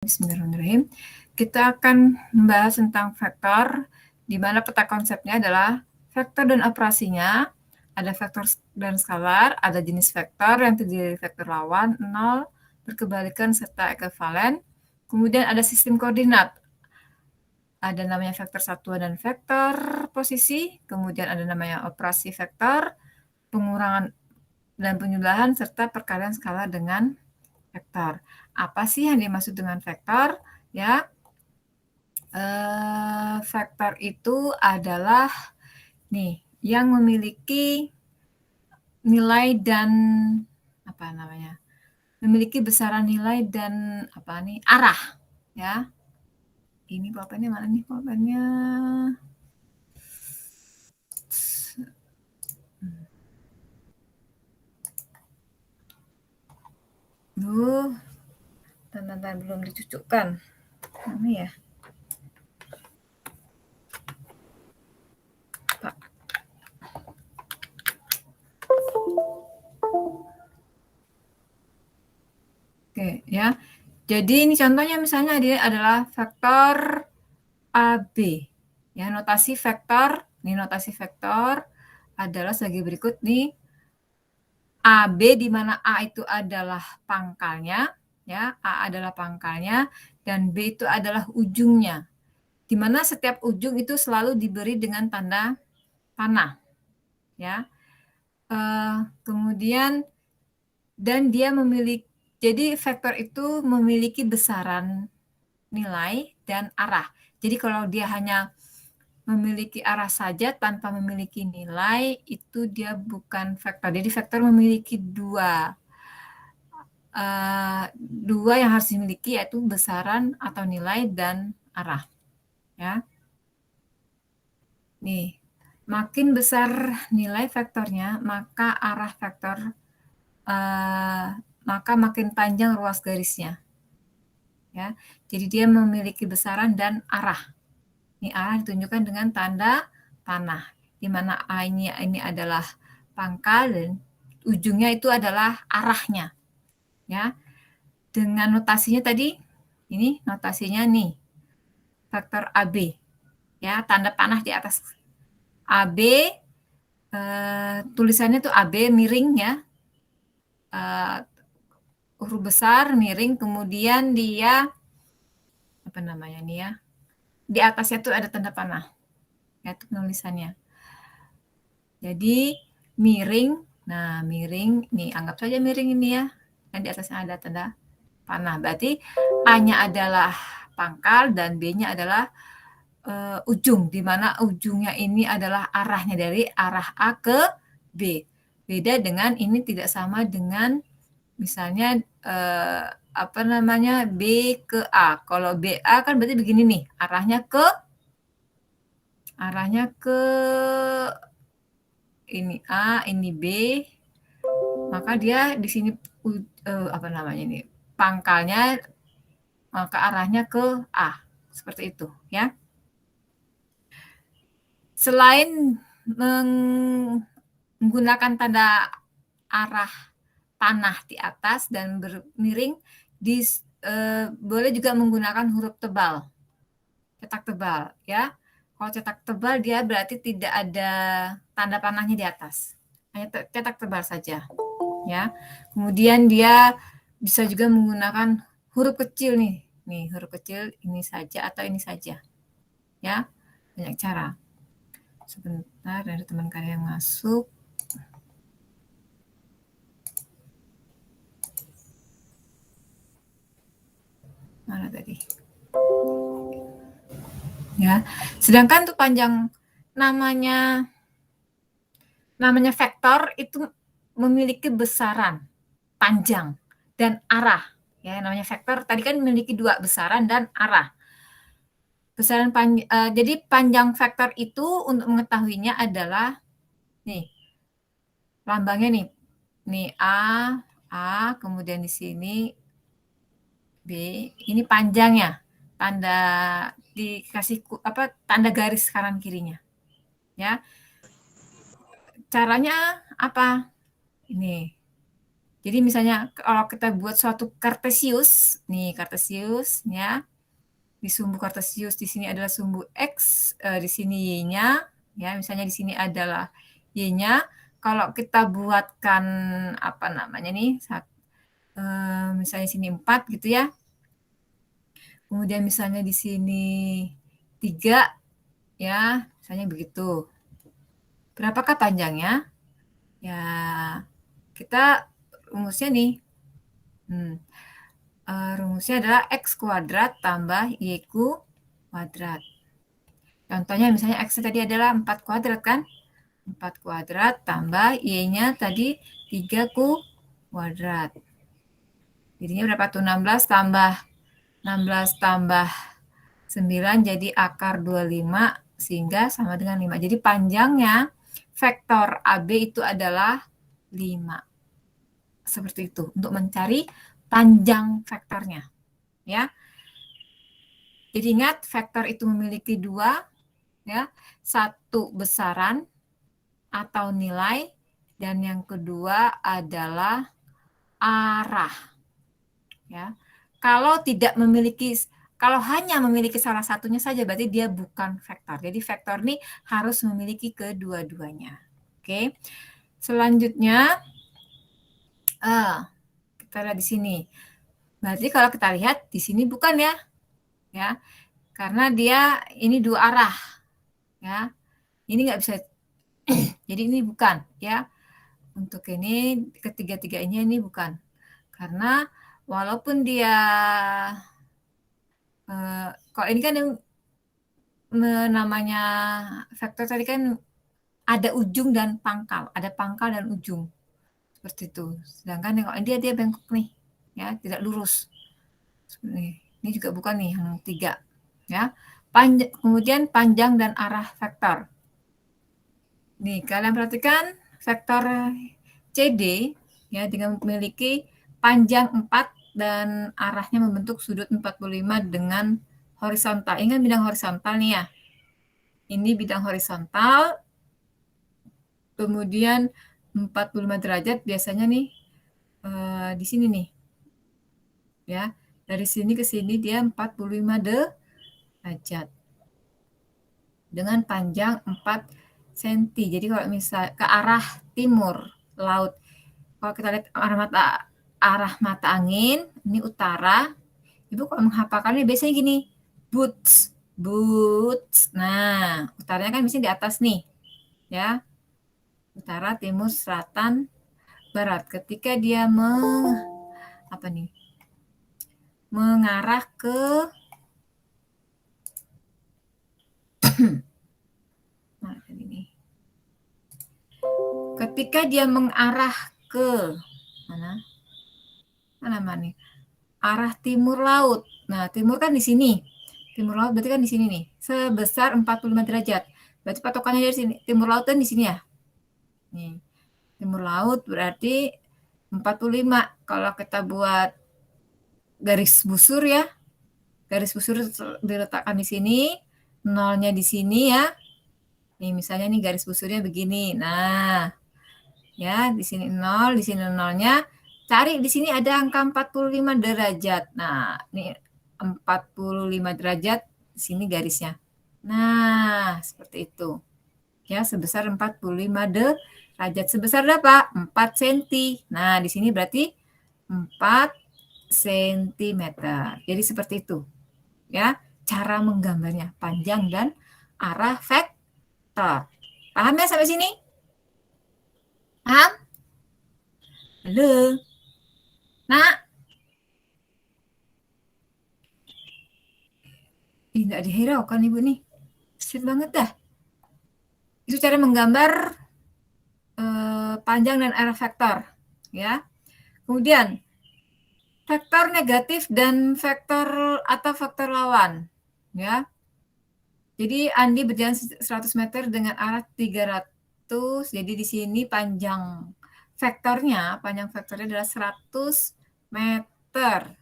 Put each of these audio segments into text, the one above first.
Bismillahirrahmanirrahim. Kita akan membahas tentang vektor, di mana peta konsepnya adalah vektor dan operasinya, ada vektor dan skalar, ada jenis vektor yang terdiri dari vektor lawan, 0, berkebalikan, serta ekuivalen. Kemudian ada sistem koordinat. Ada namanya vektor satuan dan vektor posisi, kemudian ada namanya operasi vektor, pengurangan dan penjumlahan, serta perkalian skalar dengan vektor. Apa sih yang dimaksud dengan vektor? Ya, vektor itu adalah nih yang memiliki nilai dan apa namanya? Memiliki besaran nilai dan apa nih? Arah, ya. Ini pulpennya mana nih pulpennya? Tanda-tanda belum dicucukkan. Mana ya? Pak. Oke, ya. Jadi ini contohnya misalnya dia adalah vektor AB. Ya, notasi vektor, ini notasi vektor adalah sebagai berikut nih. AB di mana A itu adalah pangkalnya, ya, A adalah pangkalnya dan B itu adalah ujungnya. Di mana setiap ujung itu selalu diberi dengan tanda panah, ya. Kemudian dan dia memiliki, jadi vektor itu memiliki besaran nilai dan arah. Jadi kalau dia hanya memiliki arah saja tanpa memiliki nilai, itu dia bukan vektor. Jadi vektor memiliki dua yang harus dimiliki, yaitu besaran atau nilai dan arah. Ya, nih, makin besar nilai vektornya, maka arah vektor, maka makin panjang ruas garisnya. Ya, jadi dia memiliki besaran dan arah. Ini arah ditunjukkan dengan tanda panah, di mana A ini adalah pangkal dan ujungnya itu adalah arahnya. Ya, dengan notasinya tadi, ini notasinya nih, vektor AB. Ya, tanda panah di atas AB, tulisannya tuh AB miring ya, huruf besar miring, kemudian dia apa namanya nih ya, di atasnya tuh ada tanda panah, ya itu penulisannya. Jadi miring, nah miring, nih anggap saja miring ini ya, dan di atasnya ada tanda panah. Berarti A-nya adalah pangkal dan B-nya adalah ujung, di mana ujungnya ini adalah arahnya dari arah A ke B. Beda dengan ini tidak sama dengan misalnya apa namanya B ke A. Kalau BA kan berarti begini nih, arahnya ke ini A, ini B, maka dia di sini apa namanya ini pangkalnya, maka arahnya ke A, seperti itu ya. Selain menggunakan tanda arah panah di atas dan bermiring, boleh juga menggunakan huruf tebal, cetak tebal ya. Kalau cetak tebal dia berarti tidak ada tanda panahnya di atas, hanya cetak tebal saja ya. Kemudian dia bisa juga menggunakan huruf kecil nih huruf kecil ini saja atau ini saja ya, banyak cara. Sebentar, ada teman kalian yang masuk. Mana tadi? Ya, sedangkan tuh panjang namanya vektor itu memiliki besaran, panjang, dan arah. Ya, namanya vektor tadi kan memiliki dua, besaran dan arah. Besaran jadi panjang vektor itu untuk mengetahuinya adalah nih, lambangnya nih A, kemudian di sini B, ini panjangnya, tanda dikasih apa tanda garis kanan kirinya. Ya. Caranya apa? Ini. Jadi misalnya kalau kita buat suatu kartesius, nih kartesius ya, di sumbu kartesius di sini adalah sumbu X, di sini Y-nya, ya misalnya di sini adalah Y-nya. Kalau kita buatkan apa namanya nih, misalnya sini 4 gitu ya. Kemudian misalnya di sini 3 ya, misalnya begitu. Berapakah panjangnya? Ya, kita rumusnya nih. Rumusnya adalah X kuadrat tambah Y kuadrat. Contohnya misalnya X tadi adalah 4 kuadrat kan? 4 kuadrat tambah Y-nya tadi 3 kuadrat. Jadinya berapa tuh? 16 tambah 9 jadi akar 25 sehingga sama dengan 5. Jadi panjangnya vektor AB itu adalah 5. Seperti itu untuk mencari panjang vektornya. Ya. Jadi ingat vektor itu memiliki dua, ya, satu besaran atau nilai dan yang kedua adalah arah. Ya, kalau hanya memiliki salah satunya saja berarti dia bukan vektor. Jadi vektor ini harus memiliki kedua-duanya. Oke, selanjutnya kita lihat di sini. Berarti kalau kita lihat di sini bukan ya, karena dia ini dua arah, ya. Ini nggak bisa, jadi ini bukan, ya. Untuk ini ketiga-tiganya ini bukan, karena walaupun dia kalau ini kan namanya vektor tadi kan ada ujung dan pangkal, ada pangkal dan ujung seperti itu. Sedangkan kalau dia bengkok nih, ya tidak lurus. Ini juga bukan nih yang 3, ya. Kemudian panjang dan arah vektor. Nih, kalian perhatikan vektor CD ya dengan memiliki panjang 4 dan arahnya membentuk sudut 45 dengan horizontal. Ingat bidang horizontal nih ya. Ini bidang horizontal. Kemudian 45 derajat biasanya nih di sini nih. Ya. Dari sini ke sini dia 45 derajat. Dengan panjang 4 cm. Jadi kalau misal ke arah timur laut, kalau kita lihat arah mata angin, ini utara. Ibu kalau menghafalkannya biasanya gini, boots. Nah, utaranya kan biasanya di atas nih, ya. Utara, timur, selatan, barat. Ketika dia mengarah ke ketika dia mengarah ke mana nih? Arah timur laut. Nah, timur kan di sini. Timur laut berarti kan di sini nih. Sebesar 45 derajat. Berarti patokannya dari sini. Timur laut kan di sini ya. Nih. Timur laut berarti 45. Kalau kita buat garis busur ya. Garis busur diletakkan di sini. Nolnya di sini ya. Nih, misalnya nih garis busurnya begini. Nah, ya, di sini 0, di sini nolnya. Cari di sini ada angka 45 derajat. Nah, ini 45 derajat, di sini garisnya. Nah, seperti itu. Ya, sebesar 45 derajat. Sebesar berapa? 4 cm. Nah, di sini berarti 4 cm. Jadi seperti itu. Ya, cara menggambarnya, panjang dan arah vektor. Paham ya sampai sini? Paham? Halo? Nak? Ih, nggak dihiraukan ibu nih. Sip banget dah. Itu cara menggambar panjang dan arah vektor. Ya. Kemudian, vektor negatif dan vektor atau vektor lawan. Ya. Jadi Andi berjalan 100 meter dengan arah 300. Jadi di sini panjang vektornya adalah 100 meter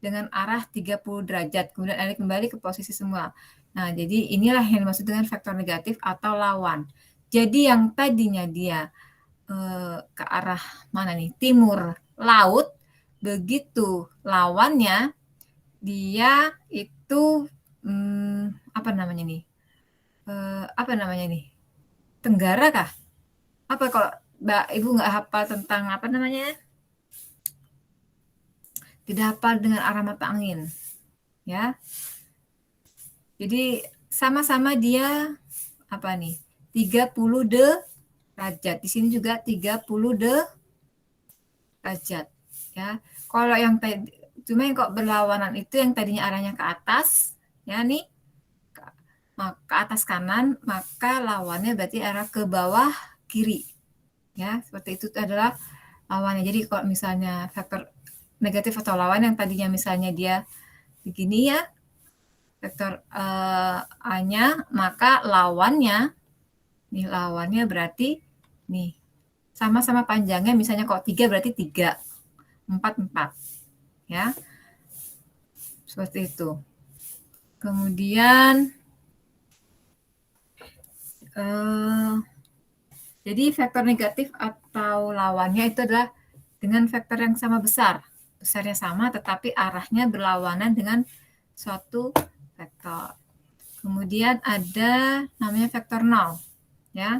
dengan arah 30 derajat. Kemudian Andi kembali ke posisi semula. Nah, jadi inilah yang dimaksud dengan vektor negatif atau lawan. Jadi yang tadinya dia ke arah mana nih? Timur laut, begitu lawannya dia itu apa namanya nih? Apa namanya nih? Tenggara kah? Apa kalau Mbak Ibu nggak hafal tentang apa namanya? Tidak hafal dengan arah mata angin, ya. Jadi sama-sama dia apa nih? 30 derajat. Di sini juga 30 derajat, ya. Kalau yang tadi cuma yang kok berlawanan itu yang tadinya arahnya ke atas, ya nih ke atas kanan, maka lawannya berarti arah ke bawah kiri. Ya, seperti itu adalah lawannya. Jadi kalau misalnya vektor negatif atau lawan yang tadinya misalnya dia begini ya, vektor A-nya, maka lawannya berarti nih sama-sama panjangnya, misalnya kok 3 berarti 3, 4 4, ya. Seperti itu. Kemudian jadi vektor negatif atau lawannya itu adalah dengan vektor yang sama besarnya sama, tetapi arahnya berlawanan dengan suatu vektor. Kemudian ada namanya vektor 0, ya.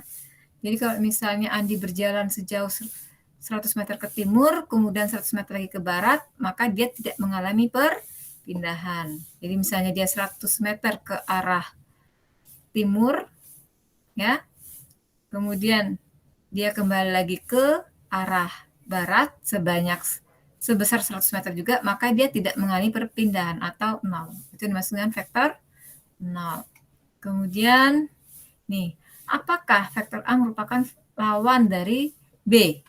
Jadi kalau misalnya Andi berjalan sejauh 100 meter ke timur, kemudian 100 meter lagi ke barat, maka dia tidak mengalami perpindahan. Jadi misalnya dia 100 meter ke arah timur, ya, kemudian dia kembali lagi ke arah barat sebesar 100 meter juga, maka dia tidak mengalami perpindahan atau 0. Itu dimaksud dengan vektor 0. Kemudian, nih, apakah vektor A merupakan lawan dari B?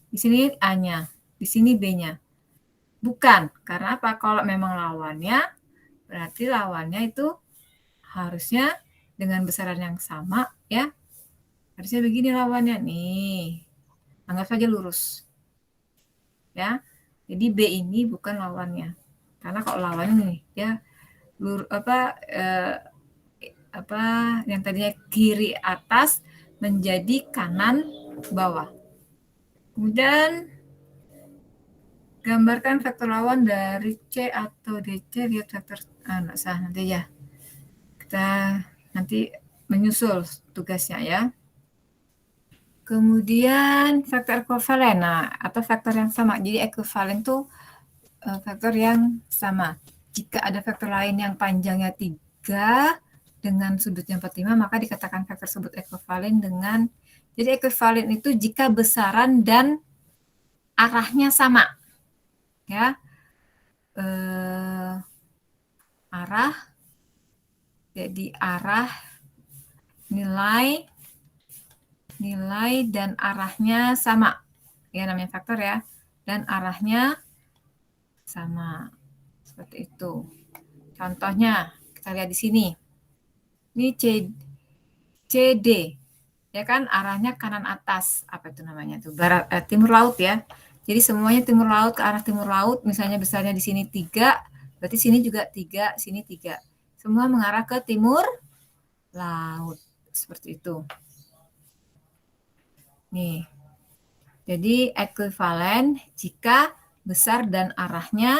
Di sini A-nya, di sini B-nya. Bukan, karena apa? Kalau memang lawannya, berarti lawannya itu harusnya dengan besaran yang sama, ya. Harusnya begini lawannya, nih. Anggap saja lurus. Ya. Jadi B ini bukan lawannya. Karena kalau lawannya nih, ya apa yang tadinya kiri atas menjadi kanan bawah. Kemudian gambarkan vektor lawan dari C atau DC. Lihat vektor enggak sah nanti ya. Kita nanti menyusul tugasnya ya. Kemudian vektor ekuivalen, atau vektor yang sama. Jadi ekuivalen tuh vektor yang sama. Jika ada vektor lain yang panjangnya 3 dengan sudutnya 45, maka dikatakan vektor tersebut ekuivalen dengan, jadi ekuivalen itu jika besaran dan arahnya sama. Ya. Arah, jadi arah, nilai dan arahnya sama. Ya, namanya vektor ya. Dan arahnya sama. Seperti itu. Contohnya, kita lihat di sini. Ini CD, ya kan, arahnya kanan atas. Apa itu namanya tuh? Timur laut ya. Jadi semuanya timur laut, ke arah timur laut. Misalnya besarnya di sini 3, berarti sini juga 3, sini 3. Semua mengarah ke timur laut. Seperti itu. Nih. Jadi ekuivalen jika besar dan arahnya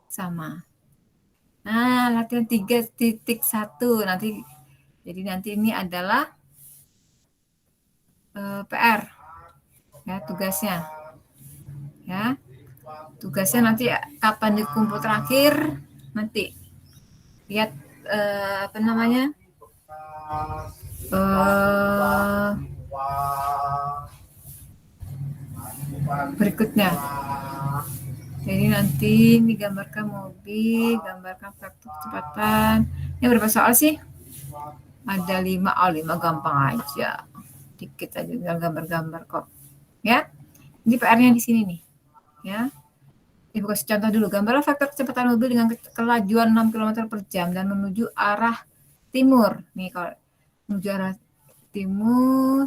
sama. Nah, latihan 3.1 nanti. Jadi nanti ini adalah PR. Ya, tugasnya. Ya. Tugasnya nanti kapan dikumpul terakhir nanti. Lihat apa namanya? Berikutnya. Jadi nanti ini gambarkan mobil, gambarkan vektor kecepatan. Ini berapa soal sih? Ada 5. 5 gampang aja. Dikit aja tinggal gambar-gambar kok. Ya. Ini PR-nya di sini nih. Ya. Ibu kasih contoh dulu. Gambarlah vektor kecepatan mobil dengan kelajuan 6 km per jam dan menuju arah timur. Nih kalau menuju arah timur,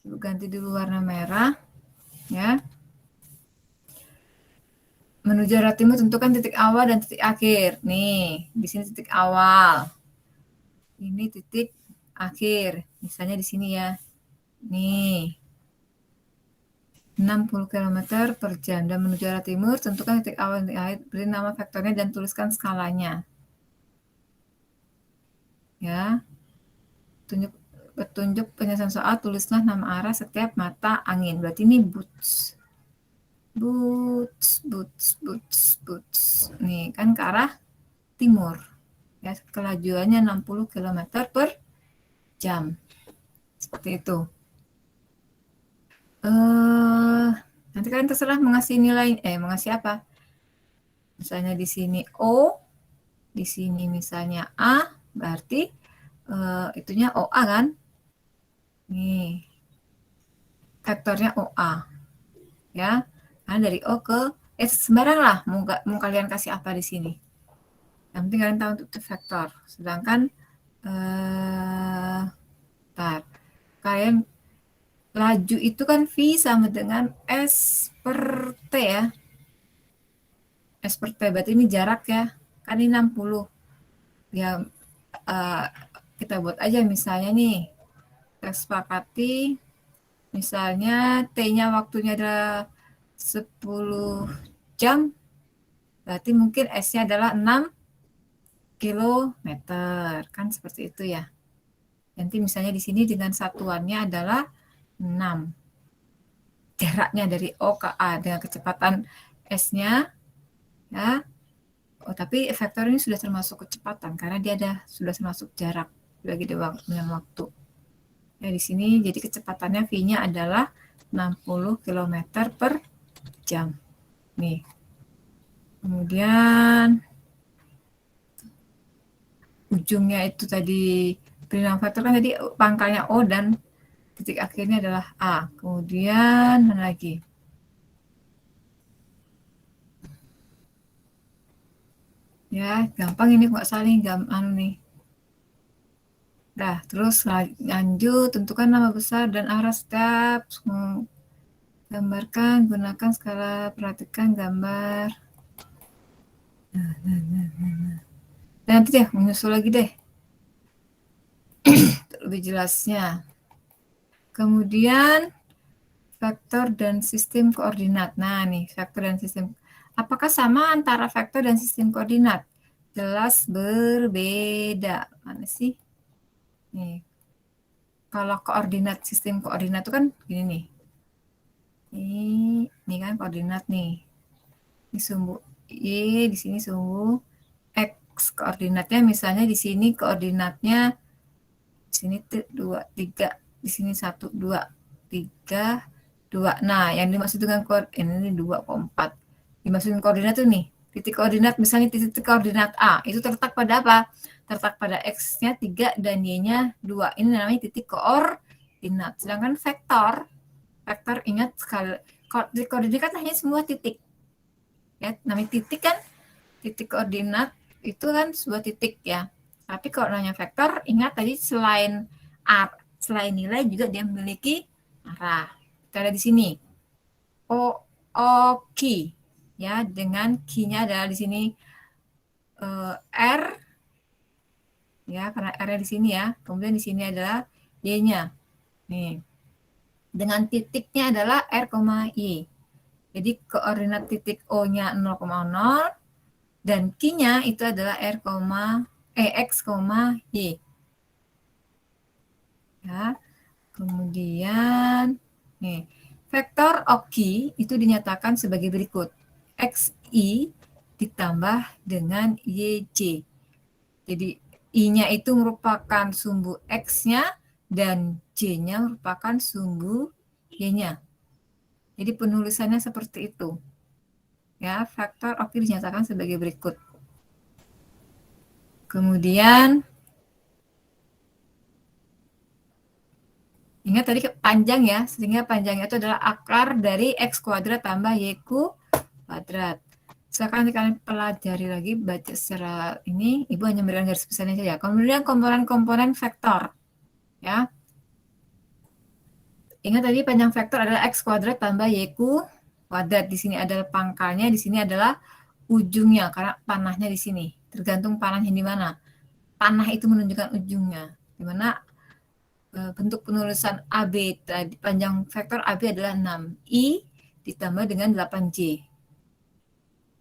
Ibu ganti dulu warna merah. Ya. Menuju arah timur tentukan titik awal dan titik akhir. Nih, di sini titik awal. Ini titik akhir. Misalnya di sini ya. Nih. 60 km per jam dan menuju arah timur, tentukan titik awal dan titik akhir, beri nama vektornya dan tuliskan skalanya. Ya, petunjuk penyelesaian soal, tulislah nama arah setiap mata angin. Berarti ini boots. Boots, boots, boots, boots. Nih, kan ke arah timur. Ya, kelajuannya 60 km per jam. Seperti itu. Nanti kalian terserah mengasih nilai, mengasih apa? Misalnya di sini O, di sini misalnya A, berarti itunya OA kan? Nih, vektornya OA. Ya, karena dari O ke sembarang lah, mau kalian kasih apa di sini. Yang penting kalian tahu untuk vektor. Sedangkan kalian laju itu kan V sama dengan S per T ya. S per T, berarti ini jarak ya. Kan ini 60. Ya, kita buat aja misalnya nih. Kita sepakati, misalnya T-nya waktunya adalah 10 jam. Berarti mungkin S-nya adalah 6 kilometer. Kan seperti itu ya. Nanti misalnya di sini dengan satuannya adalah 6. Jaraknya dari O ke A dengan kecepatan S-nya ya. Oh, tapi vektor ini sudah termasuk kecepatan karena dia sudah termasuk jarak dibagi dengan waktu. Ya, di sini jadi kecepatannya V-nya adalah 60 km per jam. Nih. Kemudian ujungnya itu tadi beri vektor kan tadi pangkalnya O dan titik akhirnya adalah A. Kemudian mana lagi? Ya, gampang ini nggak saling gampang nih. Nah, terus lanjut, tentukan nama besar dan arah setiap. Gambarkan, gunakan skala, perhatikan gambar. Dan nanti deh, menyusul lagi deh. Lebih jelasnya. Kemudian, vektor dan sistem koordinat. Nah, nih, vektor dan sistem. Apakah sama antara vektor dan sistem koordinat? Jelas berbeda. Mana sih? Nih. Kalau koordinat, sistem koordinat itu kan gini nih. Ini kan koordinat nih. Ini sumbu Y, di sini sumbu X. Koordinatnya misalnya di sini koordinatnya di sini 2, 3, di sini 1, 2, 3, 2. Nah, yang dimaksud dengan ini 2, 4. Dimaksudkan koordinat itu nih, titik koordinat misalnya titik koordinat A, itu terletak pada apa? Terletak pada X-nya 3 dan Y-nya 2. Ini namanya titik koordinat. Sedangkan vektor ingat sekali, titik koordinat kan hanya semua titik. Ya, namanya titik kan, titik koordinat itu kan sebuah titik ya. Tapi kalau namanya vektor, ingat tadi selain nilai juga dia memiliki arah. Kita lihat di sini. Q ya, dengan Q-nya adalah di sini R ya, karena R-nya di sini ya. Kemudian di sini adalah Y-nya. Nih. Dengan titiknya adalah R, Y. Jadi koordinat titik O-nya 0,0 dan Q-nya itu adalah X, Y. Ya. Kemudian nih, vektor OQ itu dinyatakan sebagai berikut. XI ditambah dengan YJ. Jadi I-nya itu merupakan sumbu X-nya dan J-nya merupakan sumbu Y-nya. Jadi penulisannya seperti itu. Ya, vektor OQ dinyatakan sebagai berikut. Kemudian ingat tadi panjang ya, sehingga panjangnya itu adalah akar dari X kuadrat tambah Y kuadrat. Silakan kalian pelajari lagi, baca secara ini, Ibu hanya memberikan garis besarnya saja. Kemudian komponen-komponen vektor. Ya. Ingat tadi panjang vektor adalah X kuadrat tambah Y kuadrat. Di sini adalah pangkalnya, di sini adalah ujungnya, karena panahnya di sini. Tergantung panahnya di mana. Panah itu menunjukkan ujungnya. Di mana bentuk penulisan AB tadi, panjang vektor AB adalah 6. I ditambah dengan 8J.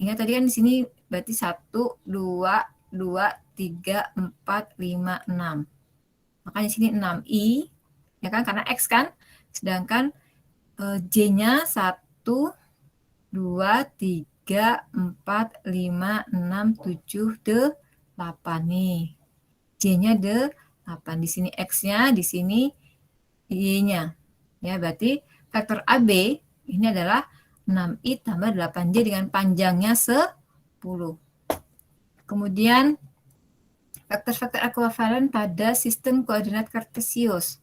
Ingat tadi kan di sini berarti 1, 2, 3, 4, 5, 6. Makanya di sini 6I, ya kan, karena X kan. Sedangkan J-nya 1, 2, 3, 4, 5, 6, 7, 8 nih. J-nya 8. Di sini X-nya, di sini Y-nya. Ya, berarti faktor AB ini adalah 6I tambah 8J dengan panjangnya 10. Kemudian faktor-faktor ekuivalen pada sistem koordinat kartesius.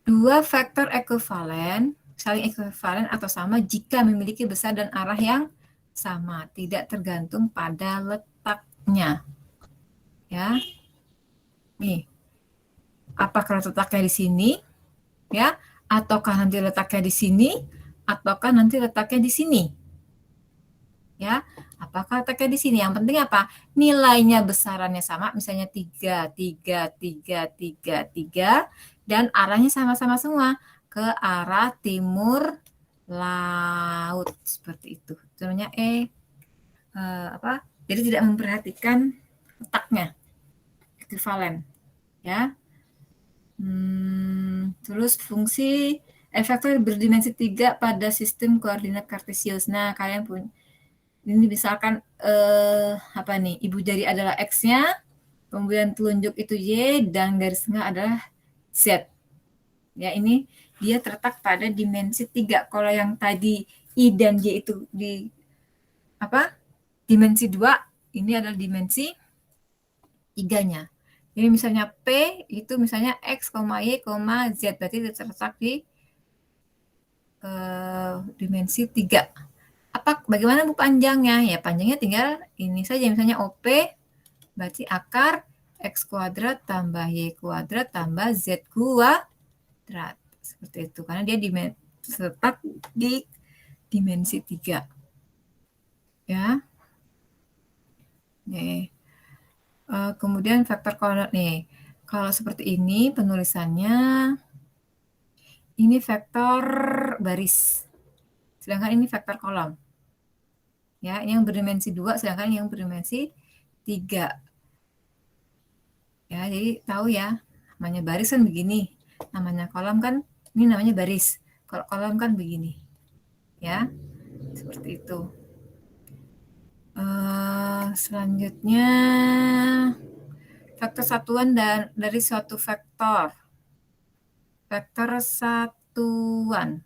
Dua faktor ekuivalen saling ekuivalen atau sama jika memiliki besar dan arah yang sama, tidak tergantung pada letaknya. Ya. Nih. Apakah letaknya di sini? Ya, ataukah nanti letaknya di sini? Ataukah nanti letaknya di sini? Ya, apakah letaknya di sini? Yang penting apa? Nilainya besarannya sama, misalnya 3, 3, 3, 3, 3, dan arahnya sama-sama semua ke arah timur laut seperti itu. Itu namanya apa? Jadi tidak memperhatikan letaknya, ekuivalen, ya. Terus fungsi vektor berdimensi 3 pada sistem koordinat kartesius. Nah, kalian punya ini misalkan apa nih? Ibu jari adalah X-nya, kemudian telunjuk itu Y dan garis tengah adalah Z. Ya, ini dia terletak pada dimensi 3. Kalau yang tadi I dan Y itu di apa? Dimensi 2, ini adalah dimensi 3-nya. Jadi misalnya P itu misalnya X, Y, Z, berarti terletak di dimensi 3. Bagaimana Bu panjangnya? Ya panjangnya tinggal ini saja, misalnya OP berarti akar X kuadrat tambah Y kuadrat tambah Z kuadrat. Seperti itu, karena dia terletak di dimensi 3. Ya. Nih. Kemudian faktor koordinat nih. Kalau seperti ini penulisannya, ini vektor baris, sedangkan ini vektor kolom. Ya, ini yang berdimensi 2, sedangkan yang berdimensi 3. Ya, jadi tahu ya, namanya baris kan begini, namanya kolom kan, ini namanya baris. Kalau kolom kan begini. Ya, seperti itu. Selanjutnya, faktor satuan dari suatu vektor. Vektor satuan.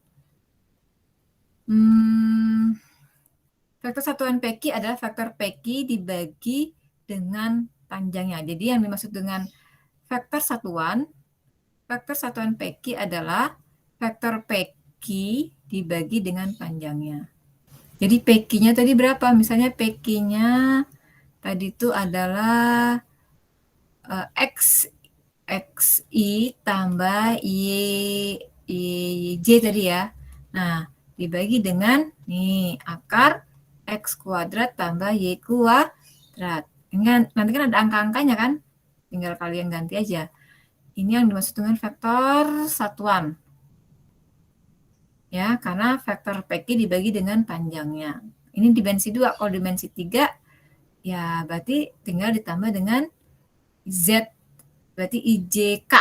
Vektor satuan PQ adalah vektor PQ dibagi dengan panjangnya. Jadi yang dimaksud dengan vektor satuan PQ adalah vektor PQ dibagi dengan panjangnya. Jadi PQ-nya tadi berapa? Misalnya PQ-nya tadi itu adalah XI tambah YJ tadi ya. Nah, dibagi dengan nih akar X kuadrat tambah Y kuadrat. Nanti kan ada angka-angkanya kan? Tinggal kalian ganti aja. Ini yang dimaksud dengan vektor satuan. Ya, karena vektor PQ dibagi dengan panjangnya. Ini dimensi 2. Kalau dimensi 3, ya berarti tinggal ditambah dengan Z. Berarti IJK.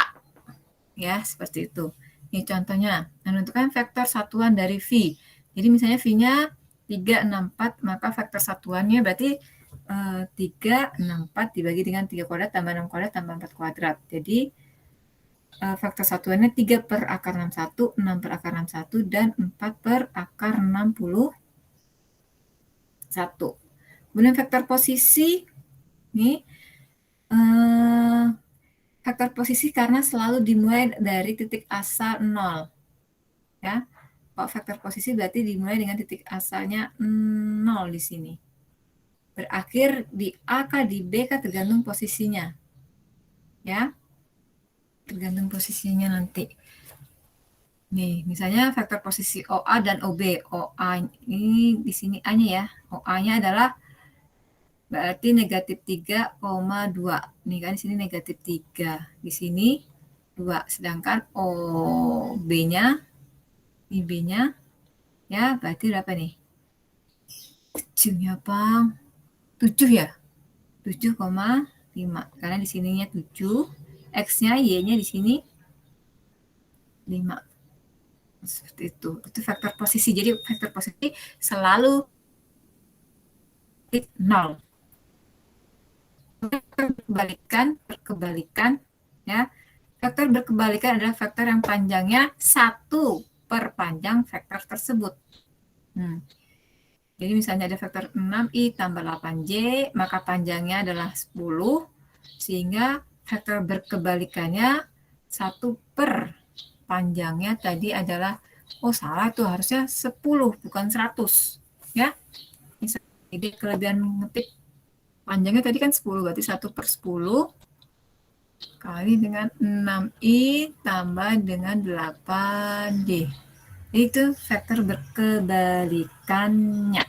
Ya, seperti itu. Ini contohnya. Menentukan vektor satuan dari V. Jadi misalnya V-nya 364, maka vektor satuannya berarti 364 dibagi dengan 3 kuadrat tambah 6 kuadrat tambah 4 kuadrat. Jadi faktor satuannya 3 per akar 61, 6 per akar 61, dan 4 per akar 61. Kemudian vektor posisi, nih, vektor posisi karena selalu dimulai dari titik asal 0. Ya, kalau vektor posisi berarti dimulai dengan titik asalnya 0 di sini. Berakhir di A kah, di B kah, tergantung posisinya. Ya, tergantung posisinya nanti. Nih, misalnya vektor posisi OA dan OB. OA ini di sini A-nya ya. OA-nya adalah berarti negatif 3,2. Nih kan di sini negatif 3. Di sini 2. Sedangkan OB-nya, IB-nya, ya berarti berapa nih? Kecilnya apa? 7 ya? 7,5. Karena di sininya 7, X-nya, Y-nya di sini 5. Seperti itu. Itu vektor posisi. Jadi vektor posisi selalu 0. Berkebalikan, ya. Vektor berkebalikan adalah vektor yang panjangnya 1 per panjang vektor tersebut. Jadi misalnya ada vektor 6i tambah 8j, maka panjangnya adalah 10, sehingga vektor berkebalikannya 1 per panjangnya tadi adalah, oh salah tuh, harusnya 10 bukan 100. Ya, jadi kelebihan ngetik panjangnya tadi kan 10, berarti 1 per 10 kali dengan 6i tambah dengan 8d. Itu vektor berkebalikannya.